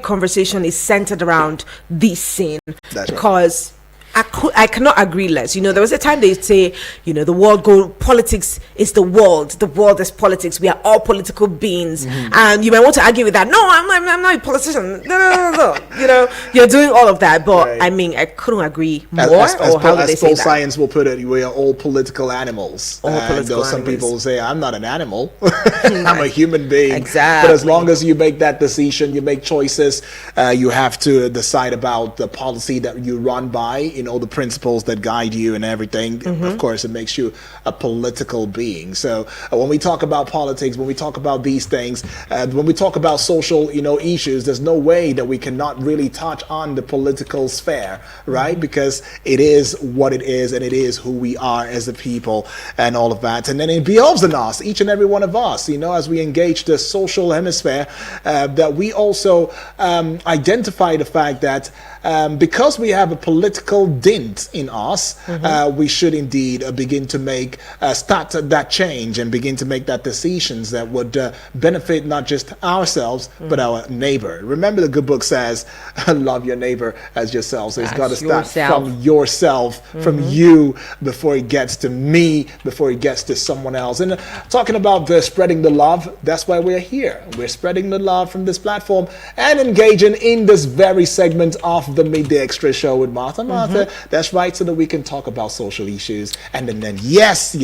conversation is centered around this scene. That's right. Because I cannot agree less. There was a time they'd say, the world politics is the world is politics, we are all political beings. And you might want to argue with that. No, I'm not a politician. No. You're doing all of that, but Right. I couldn't agree more. As how do they say Paul that? Science will put it, we are all political animals. All political though some animals. people will say, I'm not an animal. I'm a human being. Exactly. But as long as you make that decision, you make choices, you have to decide about the policy that you run by, the principles that guide you and everything. Of course, it makes you a political being. So when we talk about politics, when we talk about these things, when we talk about social, issues, there's no way that we cannot really touch on the political sphere, right? Because it is what it is, and it is who we are as a people and all of that. And then it behoves on us, each and every one of us, as we engage the social hemisphere, that we also identify the fact that because we have a political dint in us, we should indeed begin to start that change and begin to make that decisions that would benefit not just ourselves, but our neighbor. Remember, the good book says, love your neighbor as yourself. So it's got to start from yourself, from you, before it gets to me, before it gets to someone else. And talking about spreading the love, that's why we're here. We're spreading the love from this platform and engaging in this very segment of the Midday Extra show with Martha. That's right, so that we can talk about social issues and then yes,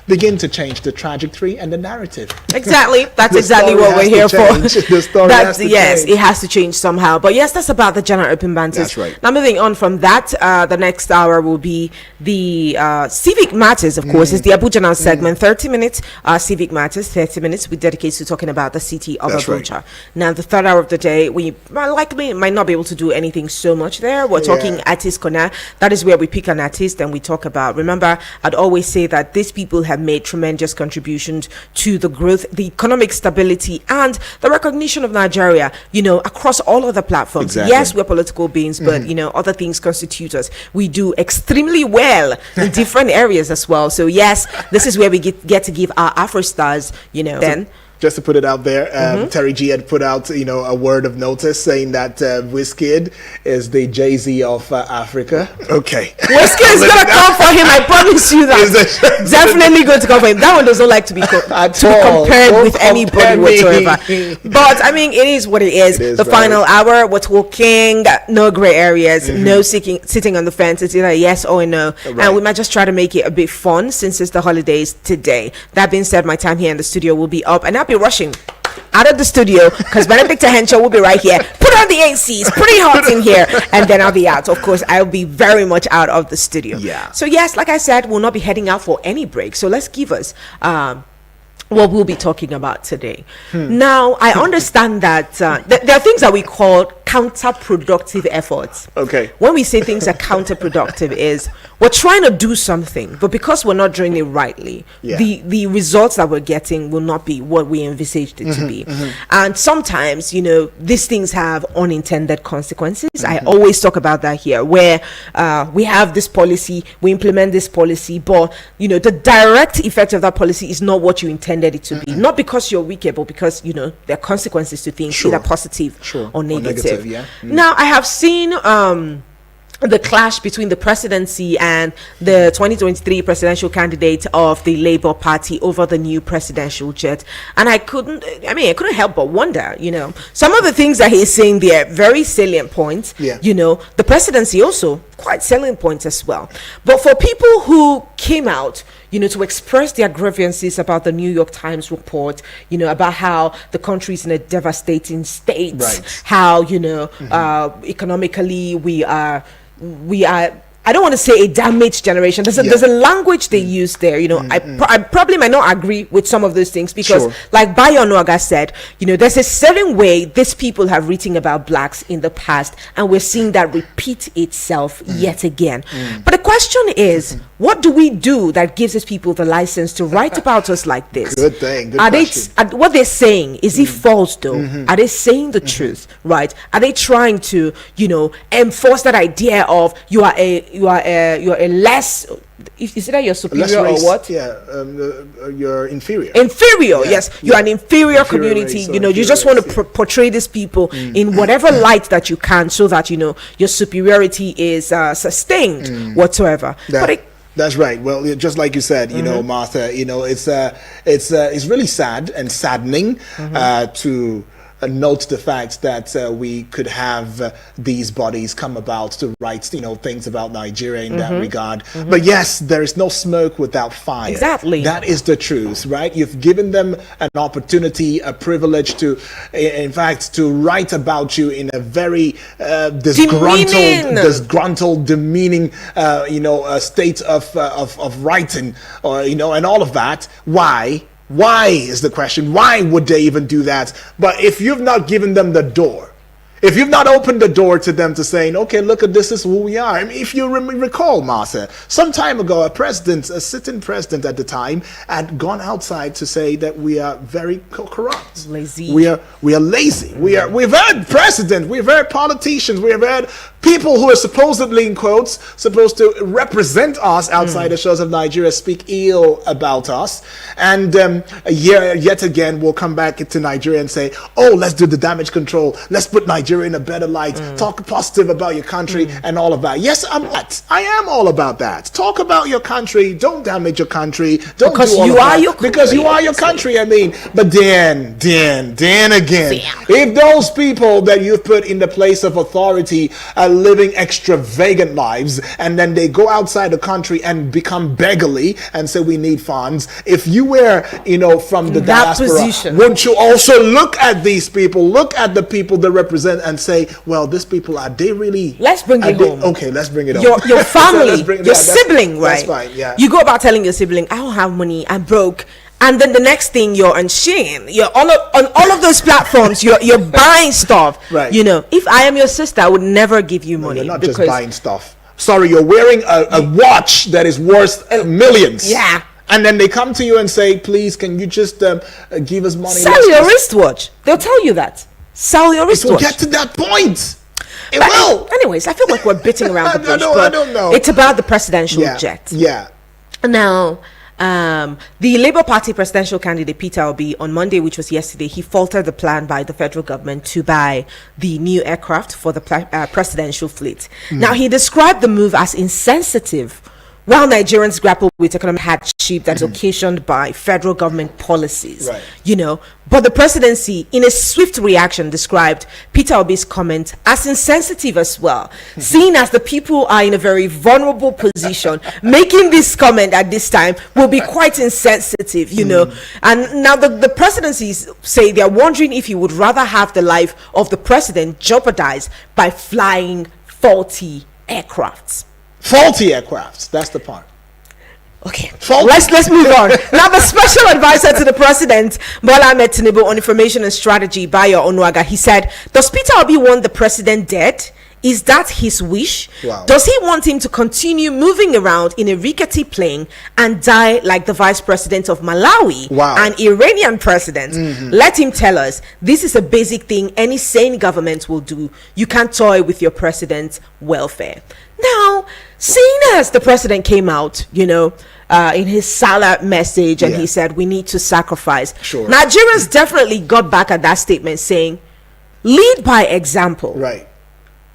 begin to change the trajectory and the narrative. Exactly. That's exactly what we're here for. The story has to change. It has to change somehow. But yes, that's about the general open banters. That's right. Now moving on from that, the next hour will be the civic matters, of course. It's the Abuja Now segment, 30 minutes, civic matters, 30 minutes we dedicate to talking about the city of Abuja. Right. Now the third hour of the day, we likely might not be able to do anything so much there. We're talking artist corner. That is where we pick an artist and we talk about. Remember, I'd always say that these people have made tremendous contributions to the growth, the economic stability, and the recognition of Nigeria, across all other platforms. Exactly. Yes, we're political beings, but other things constitute us. We do extremely well in different areas as well. So yes, this is where we get to give our Afro stars, then. Just to put it out there, Terry G had put out, a word of notice saying that Wizkid is the Jay-Z of Africa. Okay. Wizkid is going to come for him, I promise you that. Definitely going to come for him. That one doesn't like to be compared with anybody whatsoever. But, it is what it is. The final hour, we're talking no gray areas, no sitting on the fence. It's either yes or no. Right. And we might just try to make it a bit fun since it's the holidays today. That being said, my time here in the studio will be up, and I'll be rushing out of the studio because Benedict Henshaw will be right here. Put on the AC, it's pretty hot in here, and then I'll be out. Of course, I'll be very much out of the studio. So yes, like I said, we'll not be heading out for any break. So let's give us what we'll be talking about today. Now, I understand that there are things that we call counterproductive efforts. Okay. When we say things are counterproductive is we're trying to do something, but because we're not doing it rightly, the results that we're getting will not be what we envisaged it to be. And sometimes, these things have unintended consequences. I always talk about that here, where we have this policy, we implement this policy, but, the direct effect of that policy is not what you intended it to be. Not because you're wicked, but because, there are consequences to things, either positive or negative. Now, I have seen the clash between the presidency and the 2023 presidential candidate of the Labour Party over the new presidential jet, and I couldn't help but wonder, some of the things that he's saying there, very salient points. The presidency also quite salient points as well. But for people who came out, to express their grievances about the New York Times report, about how the country is in a devastating state, how, economically we are, I don't want to say a damaged generation. There's a language they use there. I probably might not agree with some of those things because, like Bayo Onuoga said, there's a certain way these people have written about blacks in the past, and we're seeing that repeat itself yet again. But the question is, What do we do that gives these people the license to write about us like this? Good thing. Good are question. what they're saying, is it false though? Are they saying the truth, right? Are they trying to, enforce that idea of you're a less, is it that you're superior or what? Yeah, you're inferior. Inferior, yes. You're an inferior community. You just want to portray these people in whatever light that you can, so that your superiority is sustained whatsoever. That's right. Well, just like you said, Martha, it's really sad and saddening to note the fact that we could have these bodies come about to write, things about Nigeria in that regard. But yes, there is no smoke without fire. Exactly. That is the truth, right? You've given them an opportunity, a privilege to, in fact, to write about you in a very disgruntled, demeaning, state of writing, and all of that. Why? Why is the question? Why would they even do that? But if you've not given them the door, if you've not opened the door to them to saying, okay, look at this is who we are. I mean, if you recall, Martha, some time ago, a sitting president at the time, had gone outside to say that we are very corrupt. Lazy. We are lazy. We've heard president, we've heard politicians, we've heard people who are supposedly, in quotes, supposed to represent us outside the shores of Nigeria speak ill about us. And yet again, we'll come back to Nigeria and say, oh, let's do the damage control. Let's put Nigeria in a better light. Talk positive about your country and all of that. Yes, I am all about that. Talk about your country. Don't damage your country. Don't because do all you of are that. your country. Because you are your country. I mean, but then again, if those people that you've put in the place of authority are living extravagant lives, and then they go outside the country and become beggarly and say we need funds, if you were, from the diaspora, position, wouldn't you also look at these people, look at the people they represent, and say, well, these people, are they really? Let's bring it home. Okay, let's bring it home. Your family, your sibling, right? That's fine, yeah. You go about telling your sibling, I don't have money, I'm broke. And then the next thing, you're on Shein, you're on all of those platforms, you're buying stuff. Right. If I am your sister, I would never give you money. You're not just buying stuff. Sorry, you're wearing a watch that is worth millions. Yeah. And then they come to you and say, please, can you just give us money? Sell your wristwatch. They'll tell you that. Sell your wristwatch. We'll get to that point. It will. Anyways, I feel like we're beating around the bush. I don't know. It's about the presidential jet. Yeah. Now, the Labour Party presidential candidate Peter Obi, on Monday, which was yesterday, he faltered the plan by the federal government to buy the new aircraft for the presidential fleet. Now, he described the move as insensitive, while Nigerians grapple with economic hardship that's occasioned by federal government policies. Right. But the presidency, in a swift reaction, described Peter Obi's comment as insensitive as well, seeing as the people are in a very vulnerable position. Making this comment at this time will be quite insensitive, And now the presidencies say they're wondering if you would rather have the life of the president jeopardized by flying faulty aircrafts. Faulty aircrafts. That's the part. Okay, let's move on. Now, the special advisor to the president, Bola Ahmed Tinubu, on information and strategy, Bayo Onuaga, he said, does Peter Obi want the president dead? Is that his wish? Wow. Does he want him to continue moving around in a rickety plane and die like the vice president of Malawi, an Iranian president? Let him tell us. This is a basic thing any sane government will do. You can't toy with your president's welfare. Now, seeing as the president came out, in his Salah message, and he said we need to sacrifice. Sure. Nigerians definitely got back at that statement saying, lead by example. Right.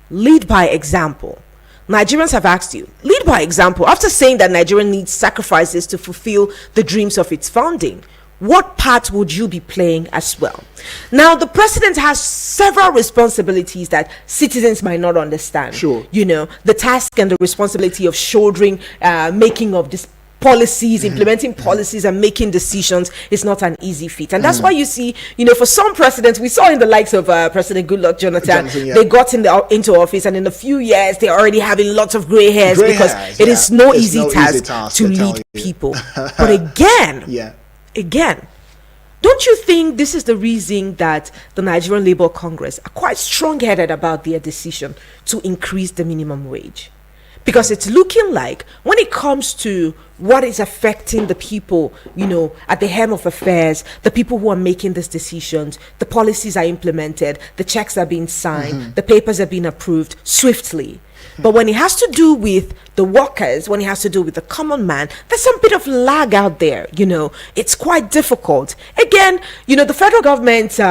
Lead by example. Nigerians have asked you, lead by example. After saying that Nigeria needs sacrifices to fulfill the dreams of its founding, what part would you be playing as well? Now, the president has several responsibilities that citizens might not understand. Sure. The task and the responsibility of shouldering, making of this policies, implementing policies and making decisions is not an easy feat. And that's why you see, for some presidents, we saw in the likes of President Goodluck Jonathan, they got into office and in a few years, they're already having lots of gray hairs because it is no easy task to lead people. But again, don't you think this is the reason that the Nigerian Labour Congress are quite strong-headed about their decision to increase the minimum wage? because it's looking like when it comes to what is affecting the people, at the helm of affairs, the people who are making these decisions, the policies are implemented, the checks are being signed, the papers are being approved swiftly. But when it has to do with the workers, when it has to do with the common man, there's some bit of lag out there. It's quite difficult. Again, the federal government's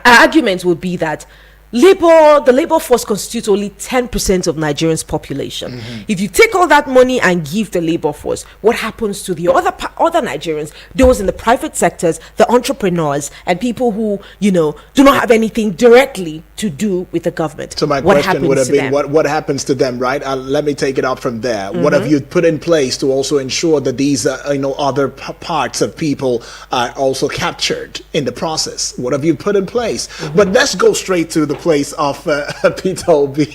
argument would be that the labor force constitutes only 10% of Nigerians' population. If you take all that money and give the labor force, what happens to the other Nigerians, those in the private sectors, the entrepreneurs, and people who, do not have anything directly to do with the government? So my question would have been, what happens to them, right? Let me take it up from there. What have you put in place to also ensure that these, other parts of people are also captured in the process? What have you put in place? But let's go straight to the place of Peter Obi.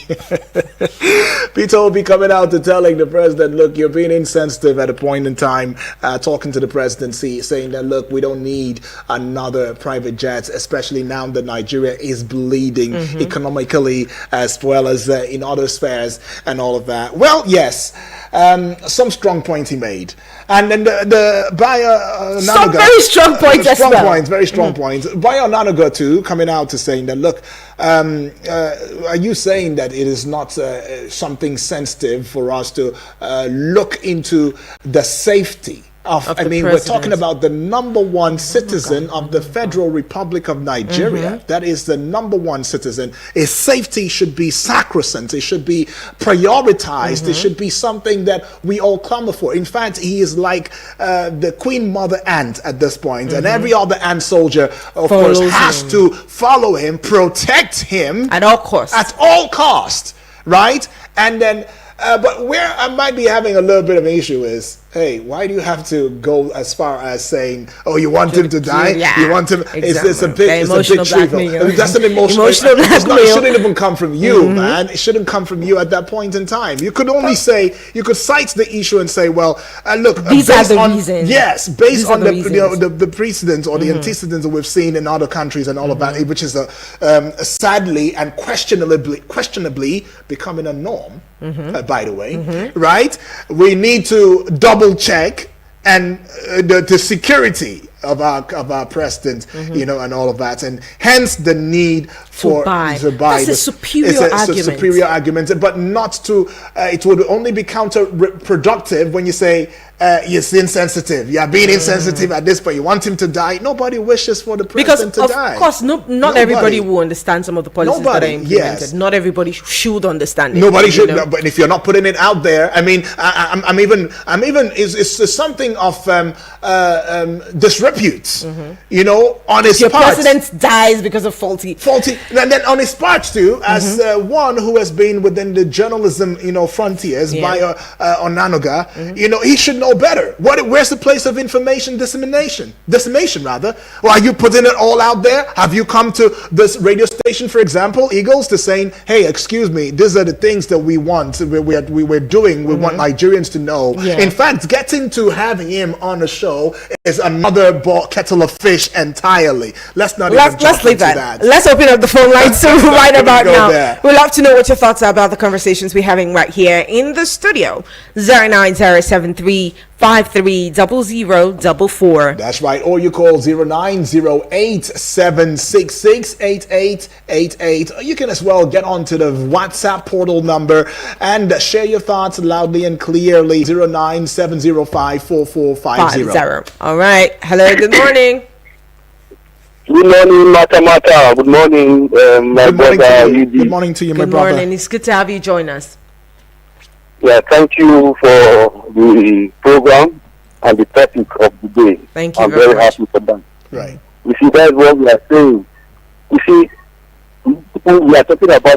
Peter Obi coming out to telling the president, look, you're being insensitive at a point in time, talking to the presidency, saying that, look, we don't need another private jet, especially now that Nigeria is bleeding economically as well as in other spheres and all of that. Well, yes, some strong points he made. And then some very strong points as well. Very strong points. Bayo Nanaga too, coming out to saying that, look, are you saying that it is not something sensitive for us to look into the safety we're talking about the number one citizen of the Federal Republic of Nigeria. That is the number one citizen. His safety should be sacrosanct. It should be prioritized. It should be something that we all clamor for. In fact, he is like the Queen Mother Ant at this point, and every other ant soldier, of course, has to follow him, protect him at all costs. At all cost, right? And then, but where I might be having a little bit of an issue is, hey, why do you have to go as far as saying, oh, you want him to die? Yeah, you want him? Exactly. It's a big trivial. That's an emotional blackmail. It shouldn't even come from you, man. It shouldn't come from you at that point in time. You could only say, you could cite the issue and say, well, look, these are the reasons. Yes, based on the precedents or the antecedents that we've seen in other countries and all of that, which is sadly and questionably becoming a norm. By the way, right? We need to double check and the security of our president, and all of that, and hence the need for to buy. That's a superior argument. It's a superior argument, but not to. It would only be counterproductive when you say you're insensitive. You are being insensitive at this point. You want him to die. Nobody wishes for the president to die. Of course, not everybody will understand some of the policies that are implemented. Yes. Not everybody should understand it. Nobody should. No, but if you're not putting it out there, I mean, I'm even. It's something of disrepute. On his your part. president dies because of faulty, and then on his part too, as one who has been within the journalism, frontiers by Onanoga, he should know better. Where's the place of information dissemination rather? Or are you putting it all out there? Have you come to this radio station, for example, Eagles, to saying, hey, excuse me, these are the things that we want, we're doing, we want Nigerians to know. In fact, getting to having him on the show is another kettle of fish entirely. Let's leave that. Let's open up the phone lines right about now. We'd love to know what your thoughts are about the conversations we're having right here in the studio. 09073530044. That's right. Or you call 0908-766-8888. Or you can as well get onto the WhatsApp portal number and share your thoughts loudly and clearly. 097054450. All right. Hello. Good morning. Good morning, Mata. Good morning, my brother. Good morning to you, my brother. Good morning. It's good to have you join us. Yeah, thank you for the program and the topic of the day. Thank you. I'm very happy for that. Right. You see, that's what we are saying. You see, we are talking about